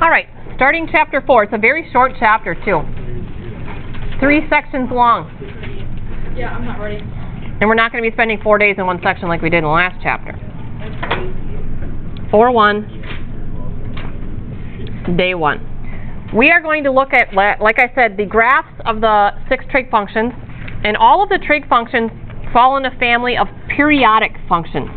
All right, starting chapter 4. It's a very short chapter, too. 3 sections long. Yeah, I'm not ready. And we're not going to be spending 4 days in one section like we did in the last chapter. 4-1, day 1. We are going to look at, like I said, the graphs of the 6 trig functions. And all of the trig functions fall in a family of periodic functions.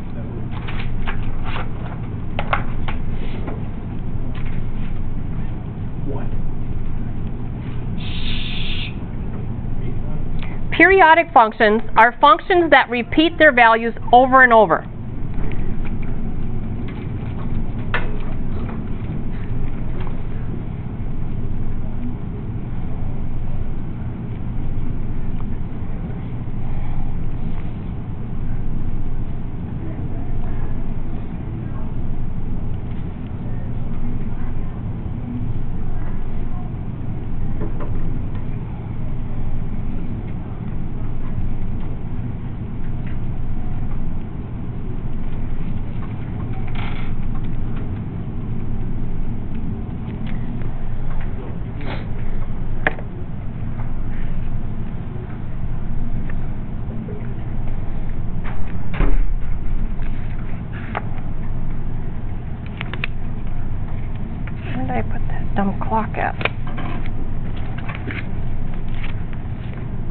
Periodic functions are functions that repeat their values over and over. Where did I put that dumb clock at?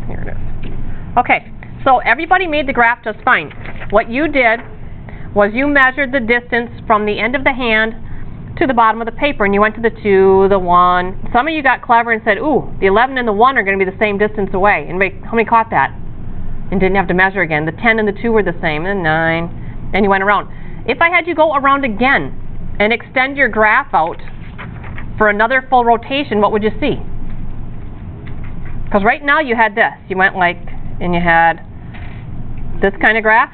Here it is. Okay, so everybody made the graph just fine. What you did was you measured the distance from the end of the hand to the bottom of the paper, and you went to the 2, the 1. Some of you got clever and said, ooh, the 11 and the 1 are going to be the same distance away. Anybody, how many caught that? And didn't have to measure again. The 10 and the 2 were the same, and the 9, and you went around. If I had you go around again and extend your graph out for another full rotation, what would you see? Because right now you had this. You went like, and you had this kind of graph.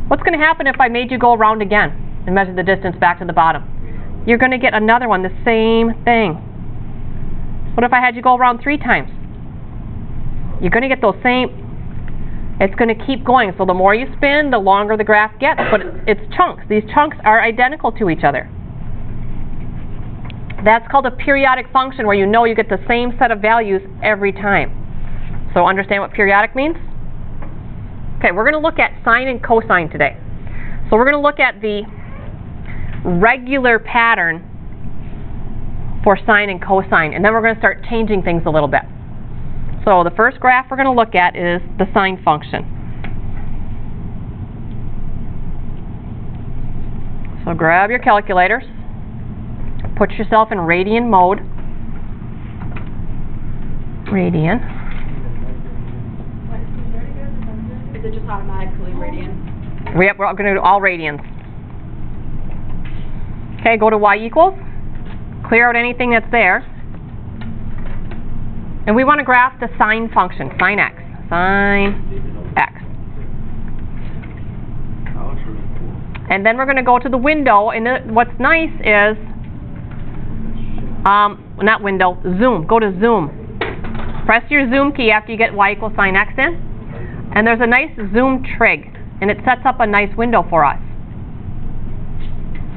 What's going to happen if I made you go around again and measure the distance back to the bottom? You're going to get another one, the same thing. What if I had you go around 3 times? You're going to get those same, it's going to keep going. So the more you spin, the longer the graph gets, but it's chunks. These chunks are identical to each other. That's called a periodic function, where you know you get the same set of values every time. So understand what periodic means? Okay, we're going to look at sine and cosine today. So we're going to look at the regular pattern for sine and cosine, and then we're going to start changing things a little bit. So the first graph we're going to look at is the sine function. So grab your calculators. Put yourself in radian mode. Radian. Is it just automatically radian? Yep, we're going to do all radians. Okay, go to y equals. Clear out anything that's there. And we want to graph the sine function, sine x. Sine x. And then we're going to go to the window, and what's nice is, not window, zoom. Go to zoom. Press your zoom key after you get y equals sine x in. And there's a nice zoom trig, and it sets up a nice window for us.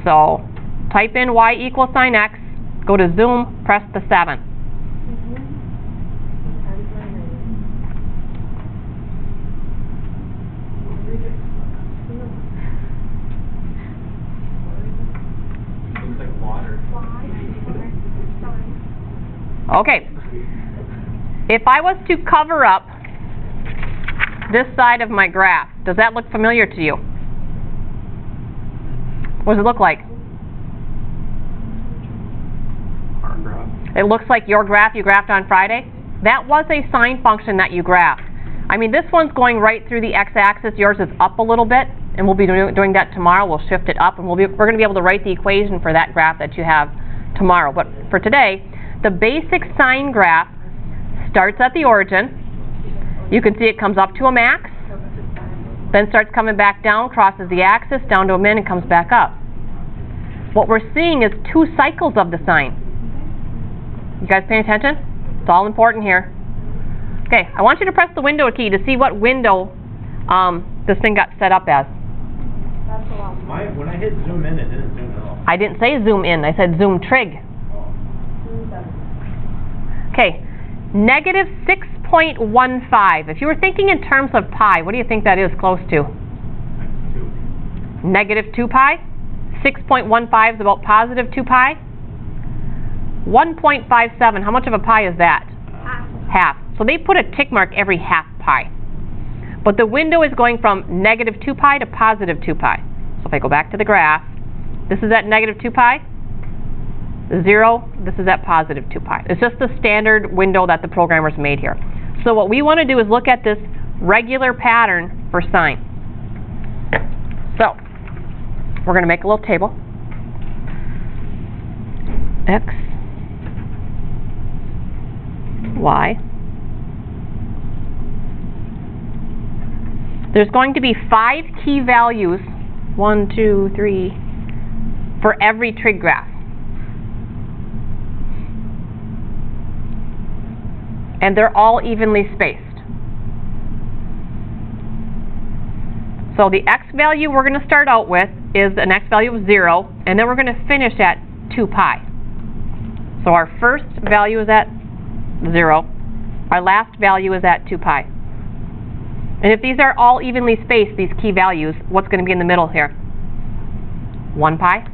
So type in y equals sine x, go to zoom, press the 7. Okay, if I was to cover up this side of my graph, does that look familiar to you? What does it look like? Our graph. It looks like your graph you graphed on Friday. That was a sine function that you graphed. I mean, this one's going right through the x-axis. Yours is up a little bit, and we'll be doing that tomorrow. We'll shift it up, and we're going to be able to write the equation for that graph that you have tomorrow. But for today, the basic sine graph starts at the origin. You can see it comes up to a max, then starts coming back down, crosses the axis, down to a min, and comes back up. What we're seeing is 2 cycles of the sine. You guys paying attention? It's all important here. Okay, I want you to press the window key to see what window this thing got set up as. When I hit zoom in, it didn't zoom at all. I didn't say zoom in, I said zoom trig. Okay, negative 6.15. If you were thinking in terms of pi, what do you think that is close to? Negative 2 pi. 6.15 is about positive 2 pi. 1.57, how much of a pi is that? Half. So they put a tick mark every half pi. But the window is going from negative 2 pi to positive 2 pi. So if I go back to the graph, this is at negative 2 pi. 0, this is at positive 2 pi. It's just the standard window that the programmers made here. So what we want to do is look at this regular pattern for sine. So we're going to make a little table. X, Y. There's going to be 5 key values, 1, 2, 3, for every trig graph. And they're all evenly spaced. So the x value we're going to start out with is an x value of 0, and then we're going to finish at 2 pi. So our first value is at 0. Our last value is at 2 pi. And if these are all evenly spaced, these key values, what's going to be in the middle here? 1 pi?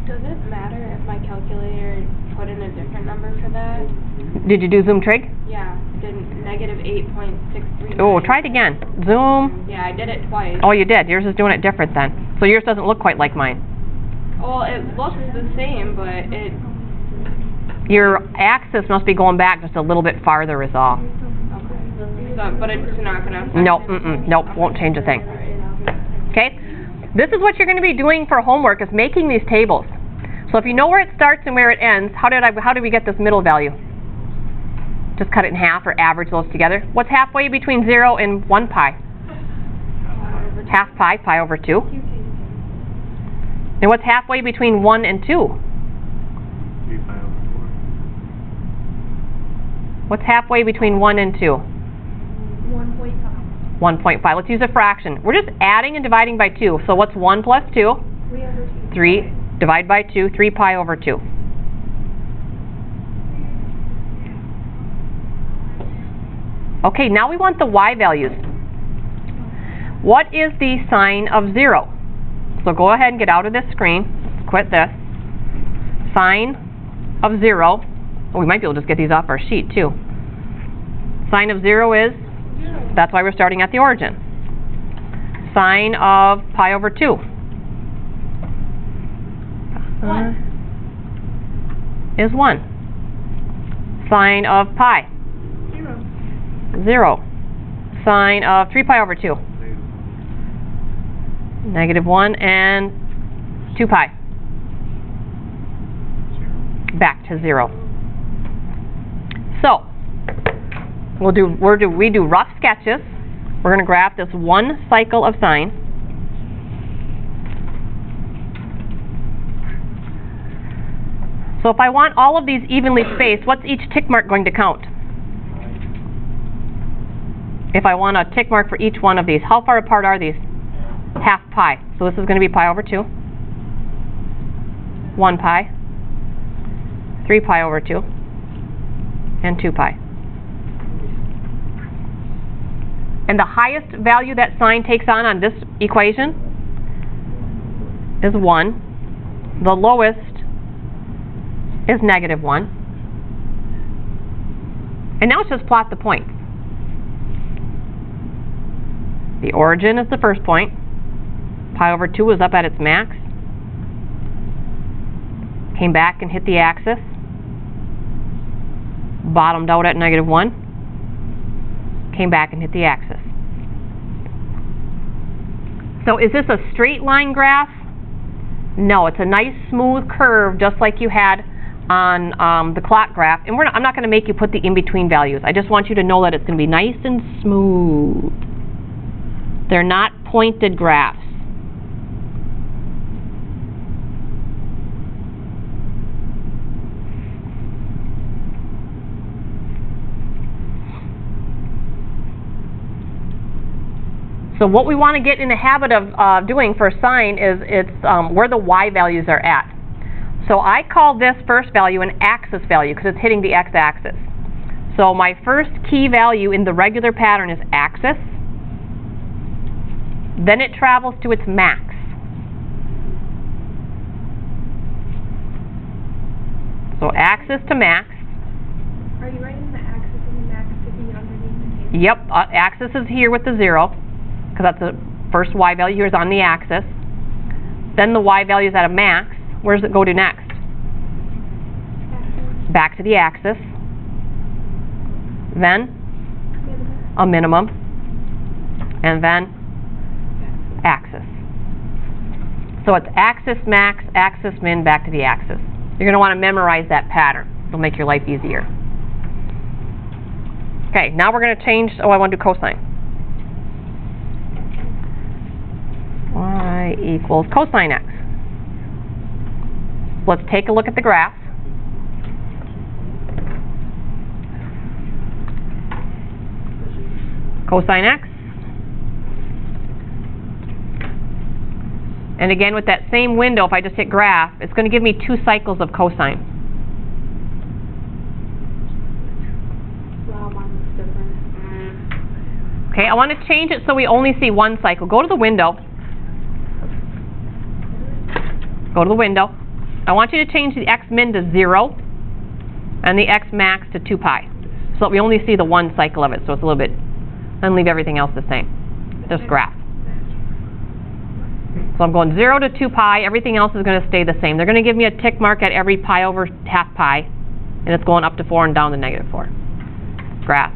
Does it matter if my calculator put in a different number for that? Did you do zoom trig? Yeah, I did negative 8.639. Oh, try it again. Zoom. Yeah, I did it twice. Oh, you did. Yours is doing it different then. So yours doesn't look quite like mine. Well, it looks the same, but it... Your axis must be going back just a little bit farther is all. Okay. So, but it's not going to... Nope, nope, won't change a thing. Okay? This is what you're going to be doing for homework, is making these tables. So if you know where it starts and where it ends, how did we get this middle value? Just cut it in half or average those together. What's halfway between 0 and 1 pi? Half pi, pi over 2. And what's halfway between 1 and 2? 3 pi over 4. What's halfway between 1 and 2? 1.5. 1.5. Let's use a fraction. We're just adding and dividing by 2. So what's 1 plus 2? 3 over 2. 3. Divide by 2. 3 pi over 2. Okay, now we want the y values. What is the sine of 0? So go ahead and get out of this screen. Quit this. Sine of 0. Oh, we might be able to just get these off our sheet too. Sine of 0 is, that's why we're starting at the origin. Sine of pi over 2. 1. Is 1. Sine of pi. 0. Sine of 3 pi over 2. Negative 1 and 2 pi. Back to 0. So, we do rough sketches. We're going to graph this one cycle of sine. So if I want all of these evenly spaced, what's each tick mark going to count? If I want a tick mark for each one of these, how far apart are these? Half pi. So this is going to be pi over 2. 1 pi. 3 pi over 2. And 2 pi. And the highest value that sine takes on this equation is 1. The lowest is negative 1. And now let's just plot the points. The origin is the first point. Pi over 2 is up at its max. Came back and hit the axis. Bottomed out at negative 1. Came back and hit the axis. So is this a straight line graph? No, it's a nice smooth curve just like you had on the clock graph. And I'm not going to make you put the in-between values. I just want you to know that it's going to be nice and smooth. They're not pointed graphs. So what we want to get in the habit of doing for sine is where the y values are at. So I call this first value an axis value because it's hitting the x-axis. So my first key value in the regular pattern is axis. Then it travels to its max. So axis to max. Are you writing the axis and the max to be underneath the table? Yep, axis is here with the 0, because that's the first y value here is on the axis. Then the y value is at a max. Where does it go to next? Back to the axis. Then a minimum. And then axis. So it's axis max, axis min, back to the axis. You're going to want to memorize that pattern. It'll make your life easier. Okay, now we're going to change, I want to do cosine. Y equals cosine x. Let's take a look at the graph. Cosine x. And again, with that same window, if I just hit graph, it's going to give me 2 cycles of cosine. Wow, mine looks different. Okay, I want to change it so we only see 1 cycle. Go to the window. Go to the window. I want you to change the x min to 0 and the x max to 2 pi. So that we only see the 1 cycle of it, so it's a little bit, and leave everything else the same. Just graph. So I'm going 0 to 2 pi, everything else is going to stay the same. They're going to give me a tick mark at every pi over half pi, and it's going up to 4 and down to negative 4. Graph.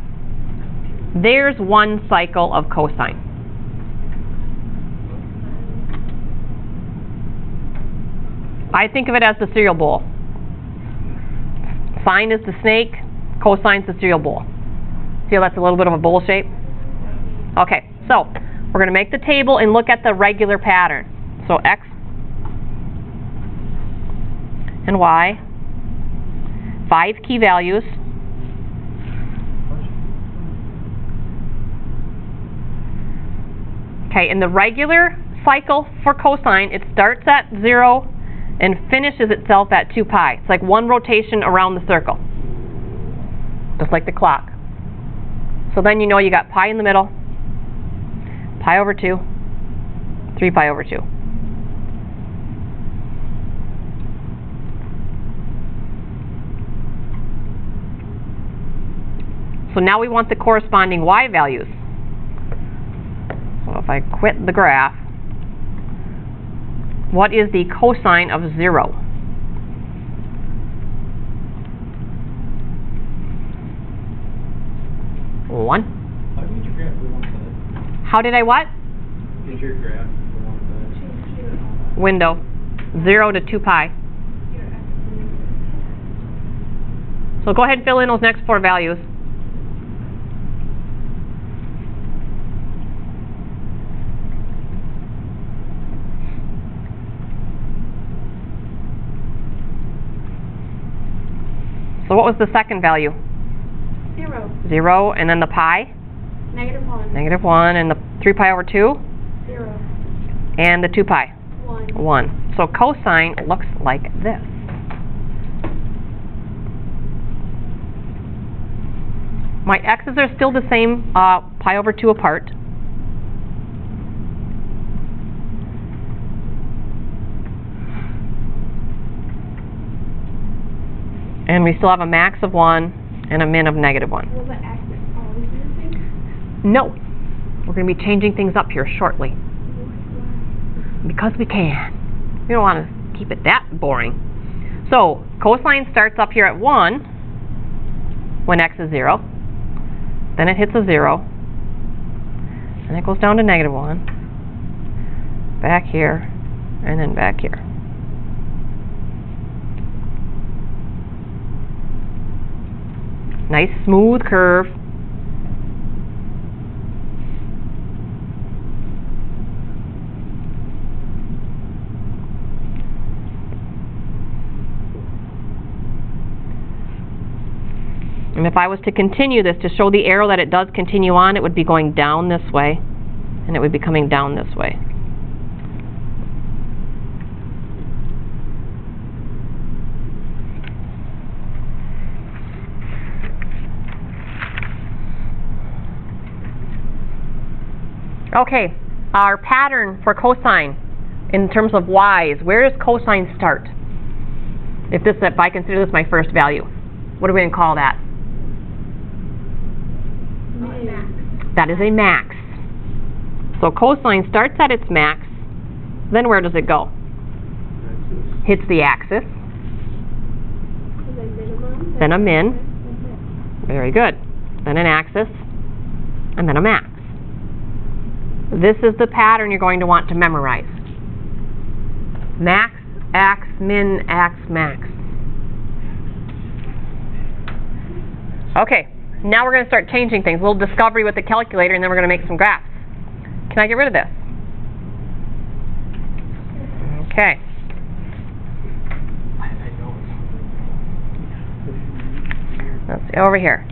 There's 1 cycle of cosine. I think of it as the cereal bowl. Sine is the snake, cosine's the cereal bowl. See how that's a little bit of a bowl shape? Okay, so we're going to make the table and look at the regular pattern. So x and y, 5 key values. Okay, in the regular cycle for cosine, it starts at 0 and finishes itself at 2 pi. It's like 1 rotation around the circle, just like the clock. So then you know you got pi in the middle, pi over 2, 3 pi over 2. So now we want the corresponding y values. So if I quit the graph, what is the cosine of 0? One. How do you get your graph to one side? How did I what? Get your graph to one side. Window. 0 to 2 pi. So go ahead and fill in those next 4 values. So what was the second value? 0. 0, and then the pi? Negative 1. Negative 1, and the 3 pi over 2? 0. And the 2 pi? 1. 1. So cosine looks like this. My x's are still the same, pi over 2 apart. And we still have a max of 1 and a min of negative 1. Will the axis always be the same? No. We're going to be changing things up here shortly. Because we can. We don't want to keep it that boring. So, cosine starts up here at 1 when x is 0. Then it hits a 0. And it goes down to negative 1. Back here. And then back here. Nice smooth curve. And if I was to continue this to show the arrow that it does continue on, it would be going down this way, and it would be coming down this way. Okay, our pattern for cosine in terms of y's, where does cosine start? If I consider this my first value, what are we going to call that? Max. That is a max. So cosine starts at its max, then where does it go? Axis. Hits the axis, And then minimum. then a min, very good, then an axis, and then a max. This is the pattern you're going to want to memorize. Max, ax, min, ax, max. Okay, now we're going to start changing things. A little discovery with the calculator, and then we're going to make some graphs. Can I get rid of this? Okay. I know. Let's see, over here.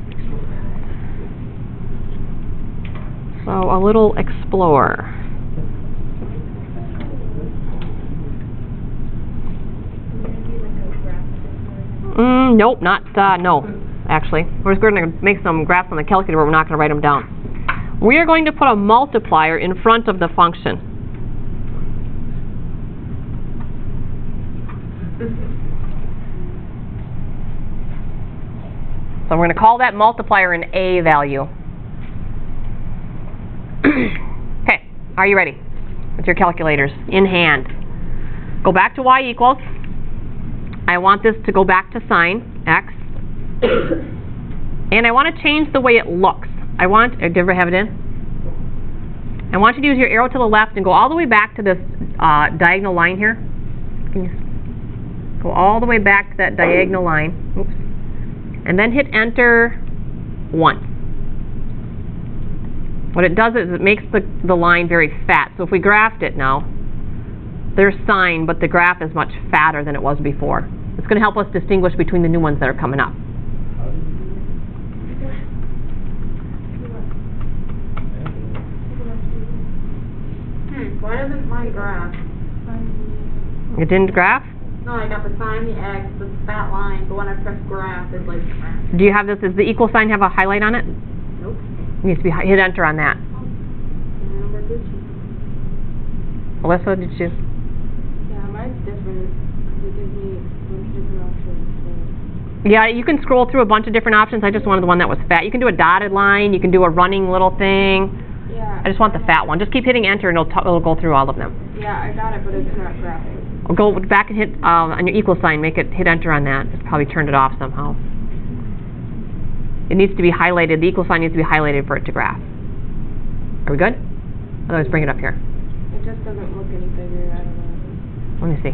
So a little explore. Nope, no, actually. We're just going to make some graphs on the calculator, but we're not going to write them down. We are going to put a multiplier in front of the function. So we're going to call that multiplier an a value. Okay, are you ready? With your calculators in hand. Go back to y equals. I want this to go back to sine x. And I want to change the way it looks. Did you ever have it in? I want you to use your arrow to the left and go all the way back to this diagonal line here. Can you go all the way back to that diagonal line. Oops. And then hit enter once. What it does is it makes the line very fat. So if we graphed it now, there's sine, but the graph is much fatter than it was before. It's going to help us distinguish between the new ones that are coming up. Why doesn't mine graph? It didn't graph? No, I got the sine, the x, the fat line, but when I press graph, it's like graph. Do you have this? Does the equal sign have a highlight on it? Nope. It needs to be hit enter on that. Number Gucci. Alyssa, did you? Yeah, mine's different. It gives me a bunch of different options. Yeah, you can scroll through a bunch of different options. I just wanted the one that was fat. You can do a dotted line. You can do a running little thing. Yeah. I just want the fat one. Just keep hitting enter and it'll go through all of them. Yeah, I got it, but it's not graphing. Or go back and hit on your equal sign. Hit enter on that. It's probably turned it off somehow. It needs to be highlighted. The equal sign needs to be highlighted for it to graph. Are we good? Otherwise, bring it up here. It just doesn't look any bigger. I don't know. Let me see.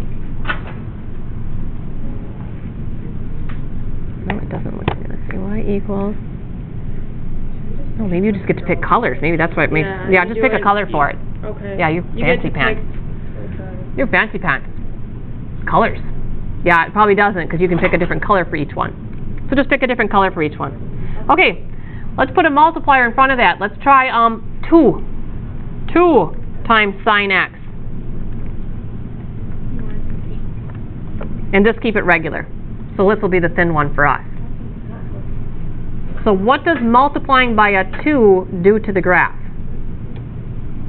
No, it doesn't look good. Let's see. Y equals. Oh, maybe you just get to pick colors. Maybe that's what it makes. Yeah, just pick a color for it. Okay. Yeah, you fancy pants. You're fancy pants. Colors. Yeah, it probably doesn't because you can pick a different color for each one. So just pick a different color for each one. Okay, let's put a multiplier in front of that. Let's try 2. 2 times sine x. And just keep it regular. So this will be the thin one for us. So what does multiplying by a 2 do to the graph?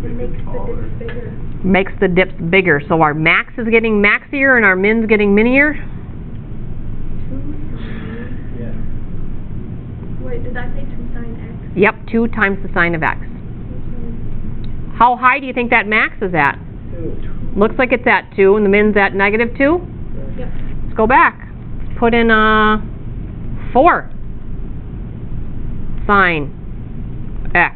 It makes the dips bigger. Makes the dips bigger. So our max is getting maxier and our min's getting minier. Yeah. Wait, did that say 2 sine x? Yep, 2 times the sine of x. How high do you think that max is at? 2. Looks like it's at 2 and the min's at negative 2. Yep. Let's go back. Put in 4 sine x.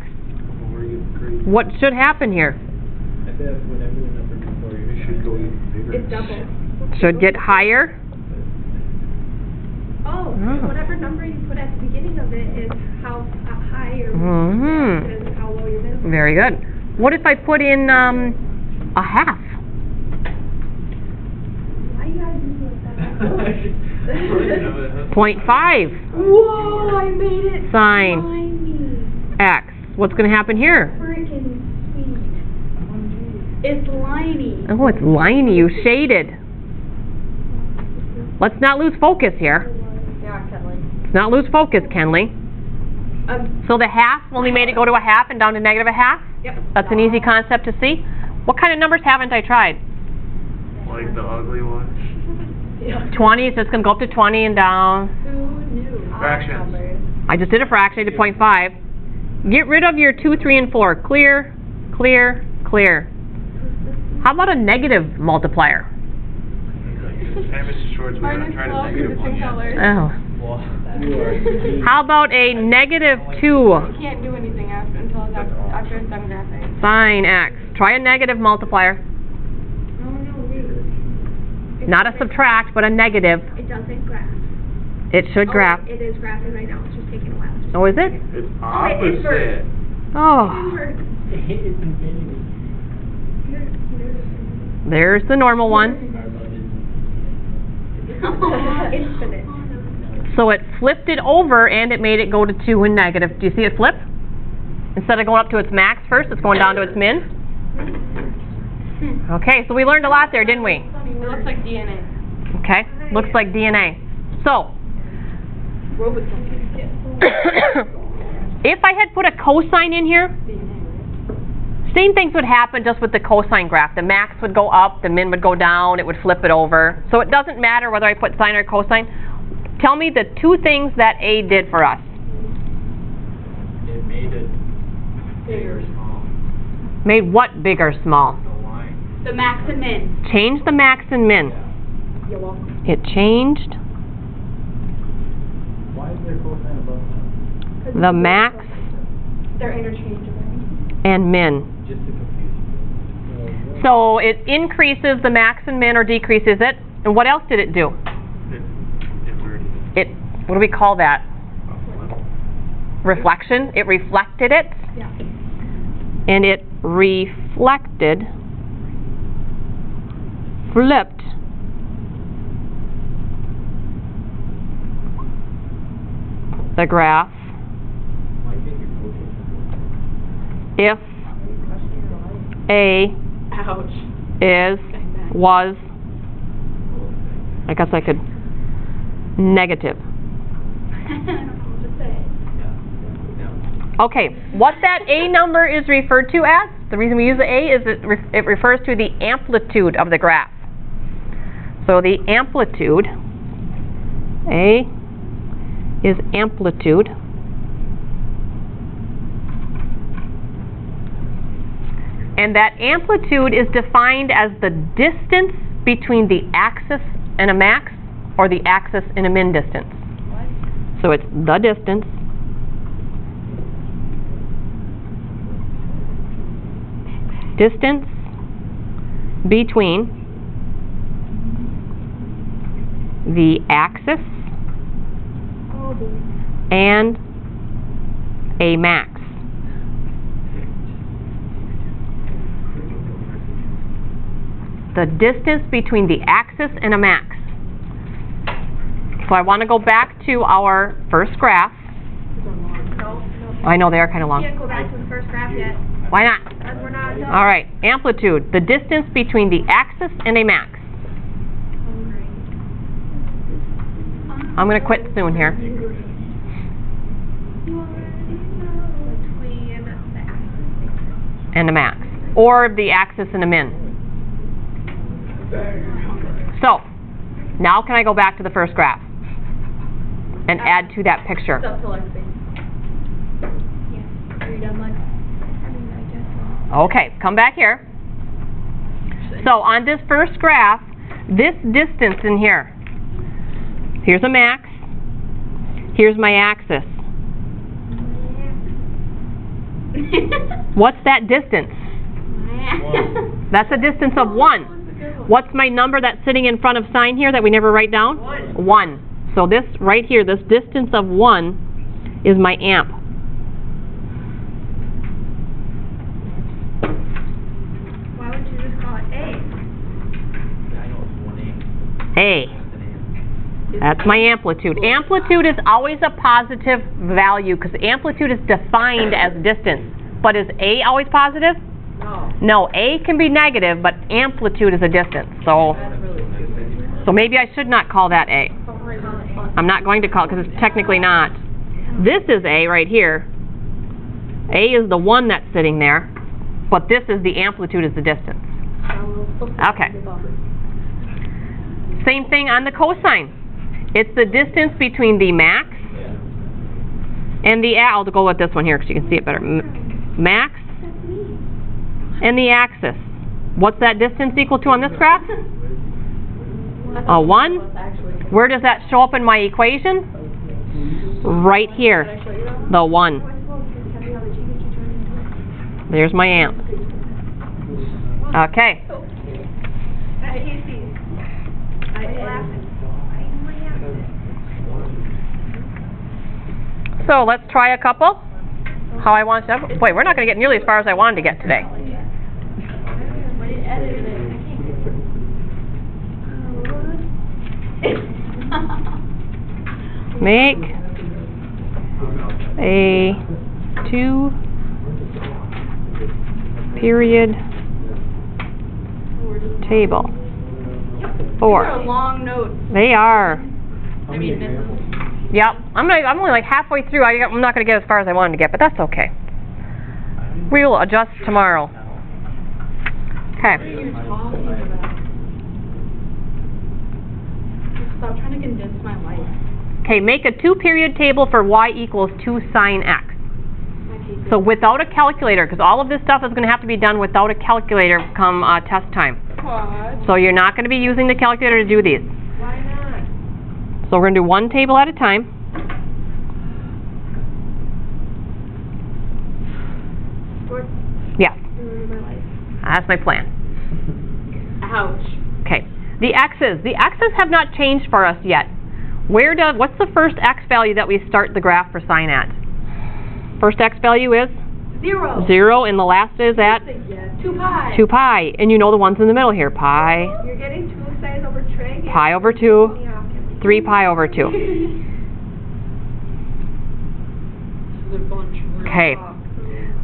Where you crazy? What should happen here? I bet whenever the number before you should go even bigger. It's double. Should get higher. Oh, Oh. whatever number you put at the beginning of it is how high your Mhm. max is and how low your minimum. Very good. What if I put in a half? Why you gotta do like that? 0.5 Whoa, I made it Sine. slimy. x. What's going to happen here? Freaking sweet. It's slimy. Oh, it's liney. You shaded. Let's not lose focus here. Yeah, Kelly. Let's not lose focus, Kenley. So the half only made it go to a half and down to negative a half? Yep. That's an easy concept to see. What kind of numbers haven't I tried? Like the ugly one. 20, so it's going to go up to 20 and down. Who knew? Fractions. I just did a fraction, I did 0.5. Get rid of your 2, 3, and 4. Clear, clear, clear. How about a negative multiplier? Hey, Mr. Schwartz, we're Mine gonna is try the 12 negative because one it's in yet. colors. Oh. How about a negative 2 You can't do anything until it's after it's done graphing. sine x? Try a negative multiplier. Not a subtract, but a negative. It doesn't graph. It should graph. It is graphing right now. It's just taking a while. It's just Oh, is it? It's inverse. opposite. Oh, inverse. there's the normal one. Infinite. So it flipped it over and it made it go to 2 and negative. Do you see it flip? Instead of going up to its max first, it's going down to its min. Okay, so we learned a lot there, didn't we? It looks like DNA. Okay, looks like DNA. So, if I had put a cosine in here, same things would happen just with the cosine graph. The max would go up, the min would go down, it would flip it over. So it doesn't matter whether I put sine or cosine. Tell me the 2 things that A did for us. It made it bigger, small. Made what big or small? The line. The max and min. Changed the max and min. You're welcome. It changed Why is there cosine above that? the max They're interchangeable. and min. Just to confuse you. So it increases the max and min or decreases it. And what else did it do? It's inverted. It, what do we call that? Flip. Reflection. It reflected it. Yeah. And it reflected, flipped the graph Why can't you focus? if A Ouch. was, I guess I could, negative. Okay, what that A number is referred to as, the reason we use the A is it refers to the amplitude of the graph. So the amplitude, A is amplitude, and that amplitude is defined as the distance between the axis and a max or the axis and a min distance. So it's the distance between the axis and a max. The distance between the axis and a max. So I want to go back to our first graph. I know they are kind of long. Can't go back to the first graph yet. Why not? Because we're not done. All right, amplitude, the distance between the axis and a max. I'm going to quit soon here. Between the axis. And a max. Or the axis and a min. So, now can I go back to the first graph? And add to that picture. It's up to Lexi. Yeah. Are you done, Lex? I mean, I guess so. Okay, come back here. So on this first graph, this distance in here, here's a max, here's my axis. What's that distance? That's a distance of 1. What's my number that's sitting in front of sine here that we never write down? 1. So this right here, this distance of 1 is my amp. Why would you just call it A? I know it's 1 A. That's my amplitude. Amplitude is always a positive value because amplitude is defined as distance. But is A always positive? No. No, A can be negative, but amplitude is a distance. So maybe I should not call that A. I'm not going to call it because it's technically not. This is A right here. A is the 1 that's sitting there. But this is the amplitude is the distance. Okay. Same thing on the cosine. It's the distance between the max and the, I'll go with this one here because you can see it better. Max and the axis. What's that distance equal to on this graph? 1. Where does that show up in my equation? Right here. The 1. There's my amp. Okay. So let's try a couple. How I want to. Boy, we're not going to get nearly as far as I wanted to get today. Make a 2-period table. 4. These are long notes. They are. I mean, Mrs. Yep. I'm only like halfway through. I'm not going to get as far as I wanted to get, but that's okay. We will adjust tomorrow. Okay. What are you talking about? Stop trying to condense my life. Okay, make a 2-period table for y equals 2 sine x. So without a calculator, because all of this stuff is going to have to be done without a calculator come test time. What? So you're not going to be using the calculator to do these. Why not? So we're going to do one table at a time. Yes, that's my plan. Ouch. Okay, the x's have not changed for us yet. What's the first x value that we start the graph for sine at? First x value is? 0. 0, and the last is at? 2 pi. 2 pi, and you know the ones in the middle here. Pi, You're getting 2 sine over trig. pi over 2, 3 pi over 2. This is a bunch of weird Okay. talk.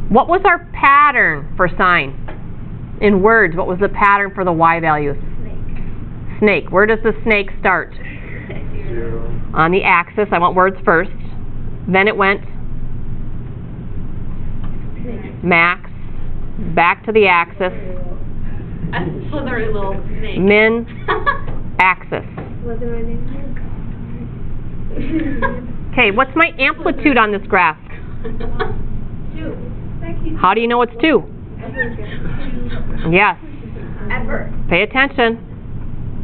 What was our pattern for sine? In words, what was the pattern for the y values? Snake. Where does the snake start? 0. On the axis. I want words first. Then it went max, back to the axis, A slithery little snake. min, axis. Okay, what's my amplitude on this graph? 2. How do you know it's 2? Yes. At birth. Pay attention.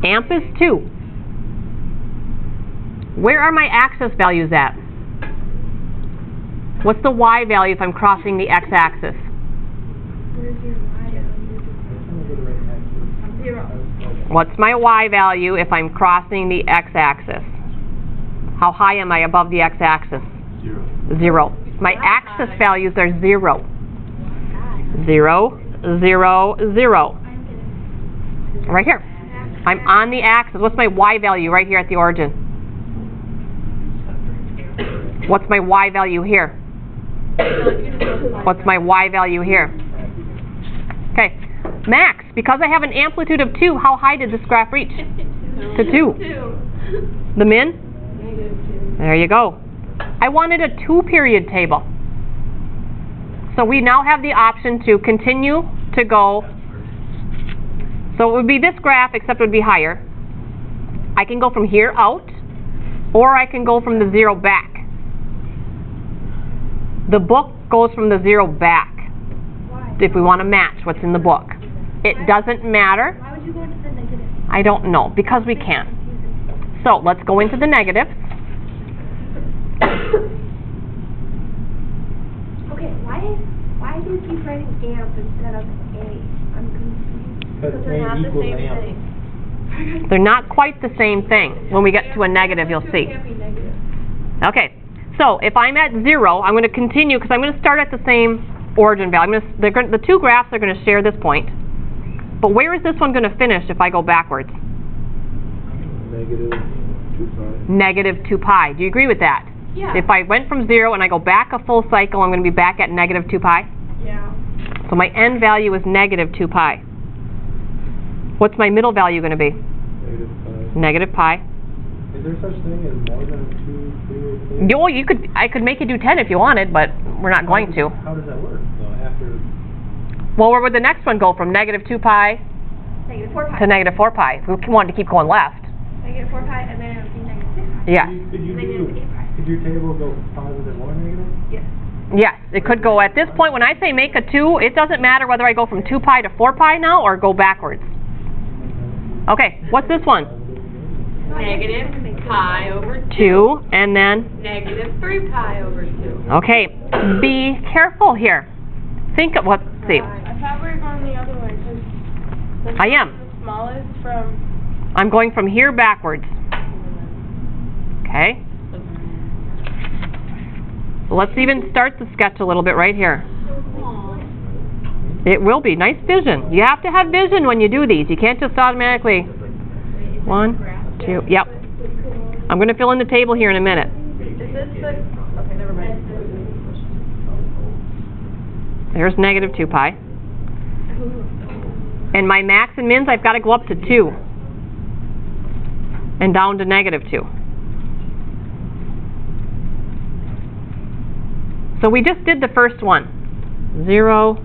Amp is 2. Where are my axis values at? What's the y value if I'm crossing the x-axis? Where's your y? 0. What's my y value if I'm crossing the x-axis? How high am I above the x-axis? 0. 0. My axis values are 0. 0, 0, 0. Right here. I'm on the axis. What's my y value right here at the origin? What's my y value here? What's my y value here? Okay. Max, because I have an amplitude of 2, how high did this graph reach? To 2. The min? There you go. I wanted a 2-period table. So we now have the option to continue to go. So it would be this graph, except it would be higher. I can go from here out, or I can go from the 0 back. The book goes from the 0 back, if we want to match what's in the book. It doesn't matter. Why would you go into the negative? I don't know, because we can. So let's go into the negatives. Okay, why do you keep writing amp instead of A? I'm confused. Because they're not A the equals same amp. thing. They're not quite the same thing. When we get to a negative, you'll see. Okay, so if I'm at 0, I'm going to continue, because I'm going to start at the same origin value. The two graphs are going to share this point. But where is this one going to finish if I go backwards? Negative 2 pi. Negative 2 pi. Do you agree with that? Yeah. If I went from 0 and I go back a full cycle, I'm going to be back at negative 2 pi. Yeah. So my end value is negative 2 pi. What's my middle value going to be? Negative pi. Negative pi. Is there such thing as more than 2 period tables? I could make you do 10 if you wanted, but we're not going to. How does that work, though, after... Well, where would the next one go from? Negative 2 pi Negative 4 pi. to negative 4 pi. If we wanted to keep going left. Negative 4 pi, and then it would be negative 6 pi. Yes. Could your table go positive or negative? Yes. Yes, it could go. At this point, when I say make a 2, it doesn't matter whether I go from 2 pi to 4 pi now or go backwards. Okay, what's this one? Negative pi over 2, and then, negative 3 pi over 2. okay, be careful here. Think of, let's see. I thought we were going the other way, because I am. the smallest from, I'm going from here backwards. Okay? So let's even start the sketch a little bit right here. It will be. Nice vision. You have to have vision when you do these. You can't just automatically. 1, 2, yep. I'm going to fill in the table here in a minute. is this the, okay, never mind. There's negative 2 pi. And my max and mins, I've got to go up to 2. And down to negative 2. So we just did the first one. 0,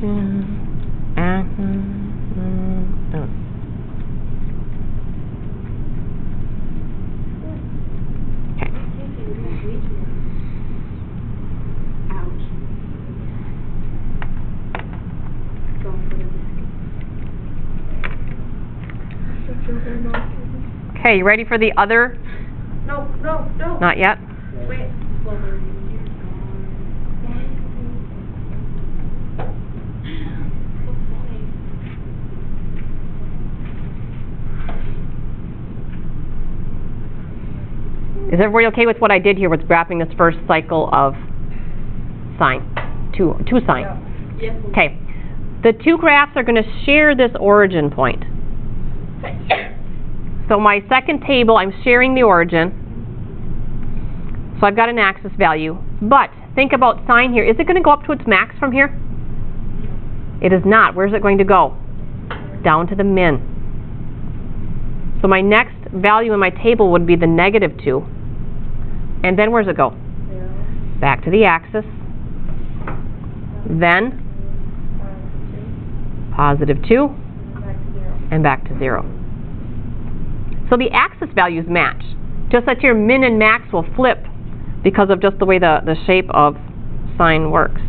2, okay. Ouch. Go for the neck. Okay, you ready for the other? No, no, no. Not yet? Wait. Is everybody okay with what I did here with graphing this first cycle of sine? Two sine. Yes. Okay. The two graphs are going to share this origin point. So my second table, I'm sharing the origin. So I've got an axis value. But think about sine here. Is it going to go up to its max from here? It is not. Where's it going to go? Down to the min. So my next value in my table would be the negative 2. And then where's it go? Back to the axis. Then positive 2. And back to 0. So the axis values match. Just that your min and max will flip because of just the way the shape of sine works.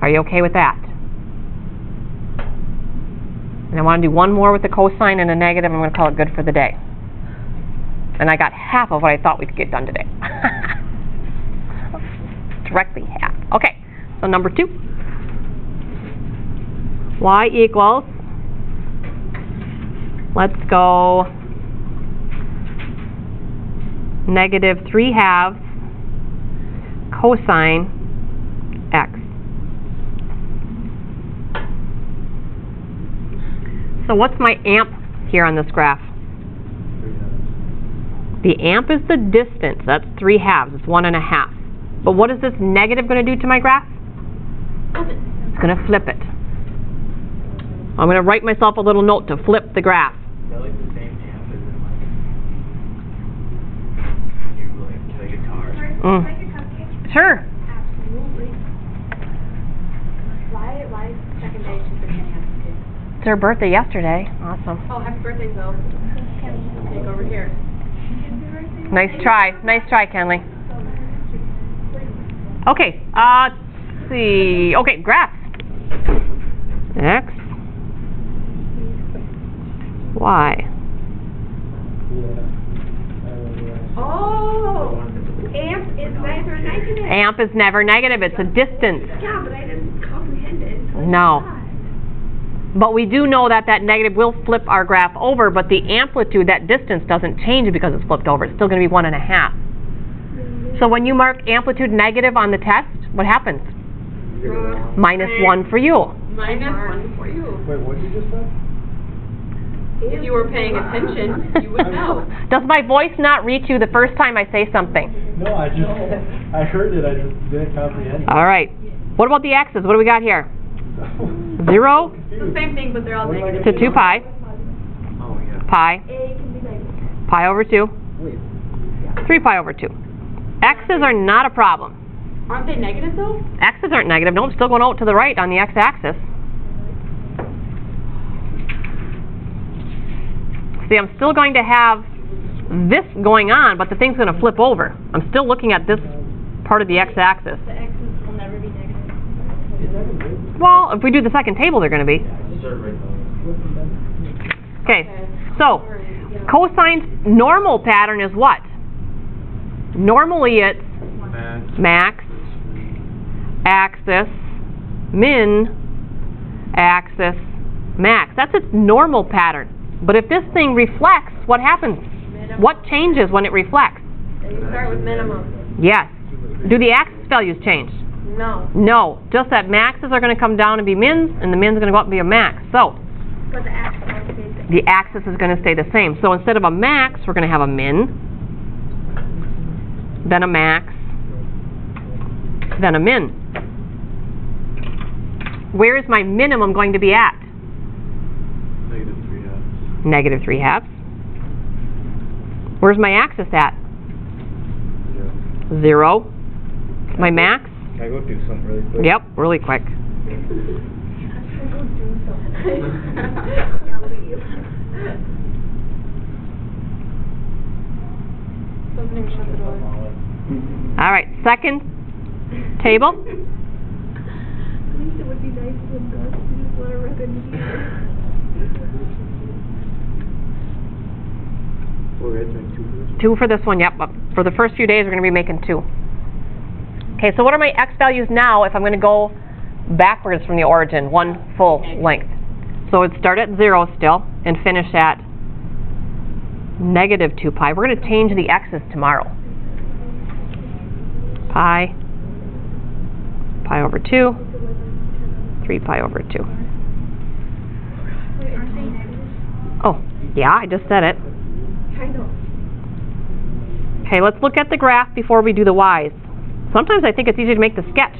Are you okay with that? And I want to do one more with the cosine and a negative. I'm going to call it good for the day. And I got half of what I thought we could get done today. Directly half. Okay, so number 2. Y equals, let's go, negative 3/2 cosine x. So what's my amp here on this graph? The amp is the distance. That's 3/2. It's 1.5. But what is this negative going to do to my graph? It's going to flip it. I'm going to write myself a little note to flip the graph. Is that like the same amp as in like when you like play guitar? Sure. Absolutely. Why is second day she's been hanging out with kids? It's her birthday yesterday. Awesome. Oh, happy birthday, Zoe. Take over here. Nice try. Nice try, Kenley. Okay, let's see. Okay, graph. X. Y. Oh, amp is neither negative. Amp is never negative. It's a distance. Yeah, but I didn't comprehend it. No. But we do know that that negative will flip our graph over, but the amplitude, that distance, doesn't change because it's flipped over. It's still going to be 1.5. So when you mark amplitude negative on the test, what happens? -1 for you. -1 for you. Wait, what did you just say? If you were paying attention, you would know. Does my voice not reach you the first time I say something? No, I heard it, I just didn't comprehend it. All right. What about the x's? What do we got here? 0 It's the same thing, but they're all What am I negative. to 2 pi, Oh, yeah. pi, A can be negative. pi over 2, Yeah, 3 pi over 2. X's are not a problem. Aren't they negative though? X's aren't negative. No, it's still going out to the right on the x-axis. See, I'm still going to have this going on, but the thing's going to flip over. I'm still looking at this part of the x-axis. The x's will never be negative. Well, if we do the second table, they're going to be. Start right now. Okay, so cosine's normal pattern is what? Normally it's max, axis, min, axis, max. That's its normal pattern. But if this thing reflects, what happens? What changes when it reflects? You start with minimum. Yes. Do the axis values change? No. No. Just that maxes are going to come down and be mins, and the mins are going to go up and be a max. So But the axis will stay the same. the axis is going to stay the same. So instead of a max, we're going to have a min, then a max, then a min. Where is my minimum going to be at? Negative 3 halves. -3/2. Where's my axis at? 0. My max? Can I go do something really quick? Yep, really quick. Something shut the door. All right, second table. At least it would be nice when Gus just let her rip in here. We're at 2. 2 for this one, yep. But for the first few days, we're going to be making 2. Okay, so what are my x values now if I'm going to go backwards from the origin, 1 full length? So it'd start at 0 still and finish at -2 pi. We're going to change the x's tomorrow. Pi over 2, 3 pi over 2. Wait, aren't they negative? Oh, yeah, I just said it. I know. Okay, let's look at the graph before we do the y's. Sometimes I think it's easier to make the sketch.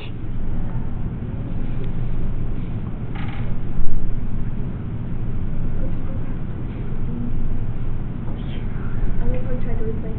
I think we tried to replace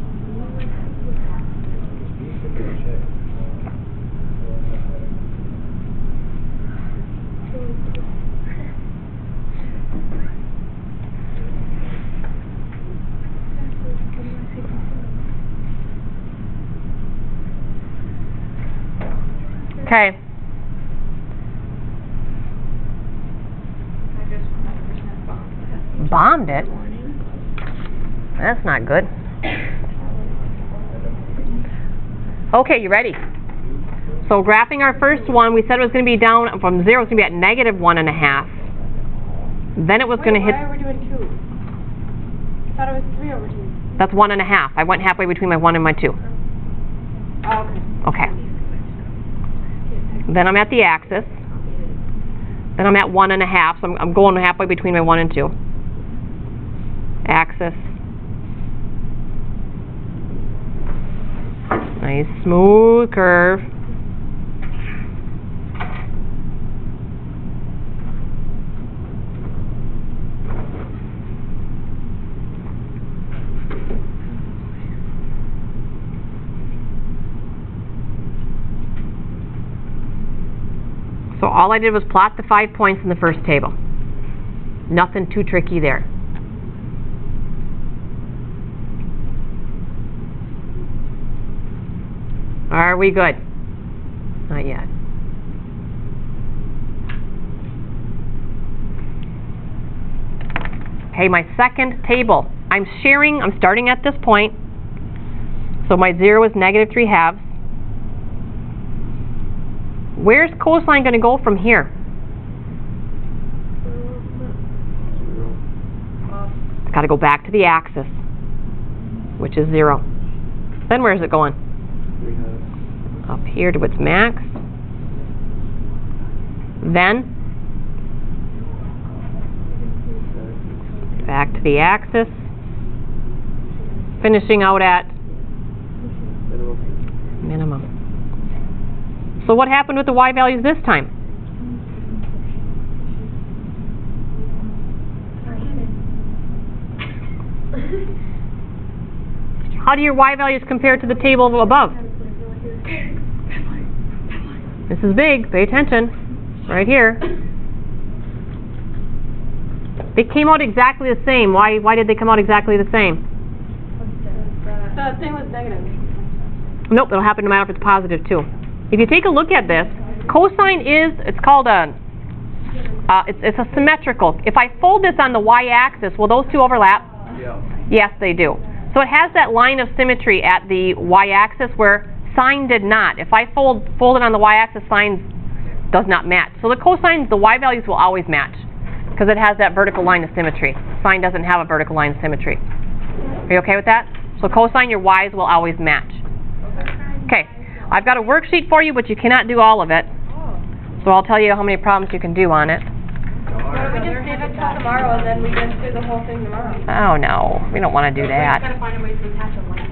Okay. I just 100% bombed that. Bombed it? That's not good. Okay, you ready? So graphing our first one, we said it was going to be down from 0, it's going to be at -1.5. Then it was going to hit, Why are we doing 2? I thought it was 3 over 2. that's 1.5. I went halfway between my 1 and my 2. Oh, okay. Okay. Then I'm at the axis. Then I'm at 1.5, so I'm going halfway between my 1 and 2. Axis. Nice smooth curve. So all I did was plot the 5 points in the first table. Nothing too tricky there. Are we good? Not yet. Okay, my second table. I'm starting at this point. So my 0 is -3/2. Where's cosine going to go from here? It's got to go back to the axis, which is 0. Then where's it going? 3 halves. Up here to its max. Then back to the axis, finishing out at minimum. So what happened with the y values this time? How How do your y values compare to the table above? This is big. Pay attention. Right here. They came out exactly the same. Why did they come out exactly the same? The thing was negative. Nope, it'll happen no matter if it's positive too. If you take a look at this, cosine is, it's called a, it's a symmetrical. If I fold this on the y-axis, will those two overlap? Yeah. Yes, they do. So it has that line of symmetry at the y-axis where sine did not. If I fold it on the y-axis, sine does not match. So the cosines, the y values will always match because it has that vertical line of symmetry. Sine doesn't have a vertical line of symmetry. Are you okay with that? So cosine, your y's will always match. Okay, I've got a worksheet for you, but you cannot do all of it. So I'll tell you how many problems you can do on it. Why don't we just save it till tomorrow and then we just do the whole thing tomorrow? Oh no, we don't want to do that. Gotta find a way to attach a link.